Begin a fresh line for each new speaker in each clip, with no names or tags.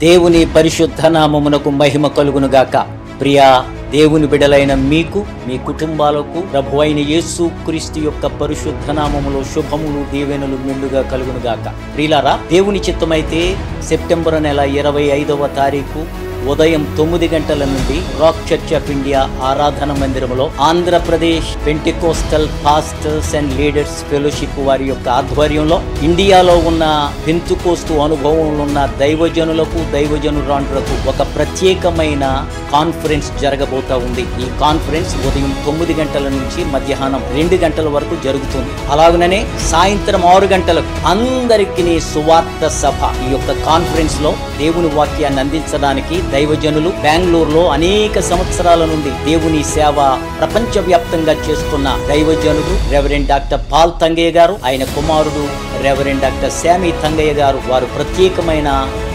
దేవుని పరిశుద్ధ నామమునకు మహిమ కలుగునుగాక. ప్రియా దేవుని బిడలైన మీకు, మీ కుటుంబాలకు ప్రభువైన యేసు క్రీస్తు యొక్క పరిశుద్ధ నామములో శుభములు దీవెనలు మెండుగా కలుగునుగాక. ప్రియులారా, దేవుని చిత్తమైతే సెప్టెంబర్ నెల 25వ తారీఖు ఉదయం 9 గంటల నుండి రాక్ చర్చ్ ఆఫ్ ఇండియా ఆరాధన మందిరంలో Andhra Pradesh Pentecostal pastors and leaders fellowship వారి యొక్క ఆధ్వర్యంలో ఇండియాలో ఉన్న పెంతెకోస్తు అనుభవంలో ఉన్న దైవజనులకు, దైవజనురాండ్రకు ఒక ప్రత్యేకమైన కాన్ఫరెన్స్ జరగబోతా ఉంది. ఈ కాన్ఫరెన్స్ ఉదయం 9 గంటల నుంచి మధ్యాహ్నం 2 గంటల వరకు జరుగుతుంది. అలాగనే సాయంత్రం 6 గంటలకు అందరికీ సువార్త సభ. ఈ యొక్క కాన్ఫరెన్స్ లో దేవుని వాక్యాన్ని అందించడానికి దైవజనులు బెంగళూరులో అనేక సంవత్సరాల నుండి దేవుని సేవ ప్రపంచవ్యాప్తంగా చేస్తున్న దైవజనుడు రెవరెండ్ డాక్టర్ పాల్ తంగయ్య గారు, ఆయన కుమారుడు రెవరెండ్ డాక్టర్ శామీ తంగయ్య గారు, వారు ప్రత్యేకమైన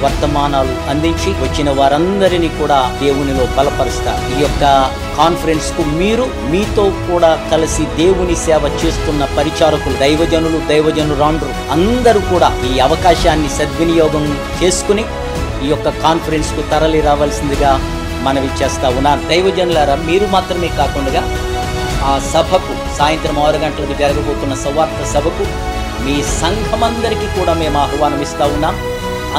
వర్తమానాలు అందించి వచ్చిన వారందరినీ కూడా దేవునిలో బలపరుస్తారు. ఈ యొక్క కాన్ఫరెన్స్ కు మీరు, మీతో కూడా కలిసి దేవుని సేవ చేస్తున్న పరిచారకులు, దైవజనులు, దైవజనురాండ్రు అందరూ కూడా ఈ అవకాశాన్ని సద్వినియోగం చేసుకుని ఈ యొక్క కాన్ఫరెన్స్ కు తరలి రావాల్సిందిగా మనవి చేస్తా ఉన్నాను. దైవజనులారా, మీరు మాత్రమే కాకుండా ఆ సభకు సాయంత్రం 6 గంటలకు జరగబోతున్న సువార్త సభకు మీ సంఘమందరికీ కూడా మేము ఆహ్వానం ఇస్తా ఉన్నాం.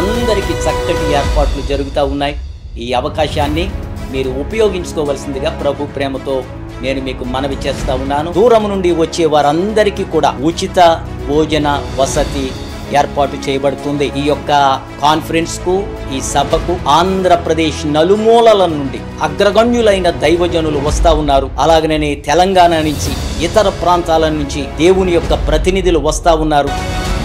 అందరికీ చక్కటి ఏర్పాట్లు జరుగుతూ ఉన్నాయి. ఈ అవకాశాన్ని మీరు ఉపయోగించుకోవాల్సిందిగా ప్రభు ప్రేమతో నేను మీకు మనవి చేస్తా ఉన్నాను. దూరం నుండి వచ్చే వారందరికీ కూడా ఉచిత భోజన వసతి ఏర్పాటు చేయబడుతుంది. ఈ యొక్క కాన్ఫరెన్స్ కు, ఈ సభకు ఆంధ్రప్రదేశ్ నలుమూలల నుండి అగ్రగణ్యులైన దైవజనులు వస్తా ఉన్నారు. అలాగనే తెలంగాణ నుంచి, ఇతర ప్రాంతాల నుంచి దేవుని యొక్క ప్రతినిధులు వస్తా ఉన్నారు.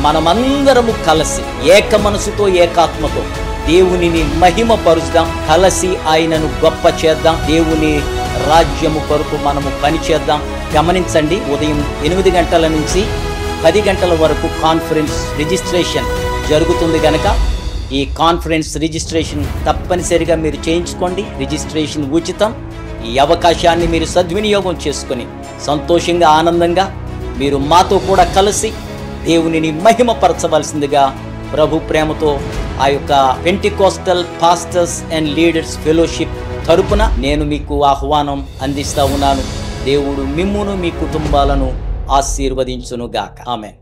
మనమందరము కలిసి ఏక మనసుతో, ఏకాత్మతో దేవునిని మహిమ పరుద్దాం, కలిసి ఆయనను గొప్ప చేద్దాం, దేవుని రాజ్యము కొరకు మనము పనిచేద్దాం. గమనించండి, ఉదయం 8 గంటల నుంచి 10 గంటల వరకు కాన్ఫరెన్స్ రిజిస్ట్రేషన్ జరుగుతుంది కనుక ఈ కాన్ఫరెన్స్ రిజిస్ట్రేషన్ తప్పనిసరిగా మీరు చేయించుకోండి. రిజిస్ట్రేషన్ ఉచితం. ఈ అవకాశాన్ని మీరు సద్వినియోగం చేసుకొని సంతోషంగా, ఆనందంగా మీరు మాతో కూడా కలిసి దేవునిని మహిమపరచవలసిందిగా ప్రభు ప్రేమతో ఆ యొక్క Pentecostal pastors and leaders fellowship తరపున నేను మీకు ఆహ్వానం అందిస్తా ఉన్నాను. దేవుడు మిమ్మును, మీ కుటుంబాలను ఆశీర్వదించునుగాక. ఆమేన్.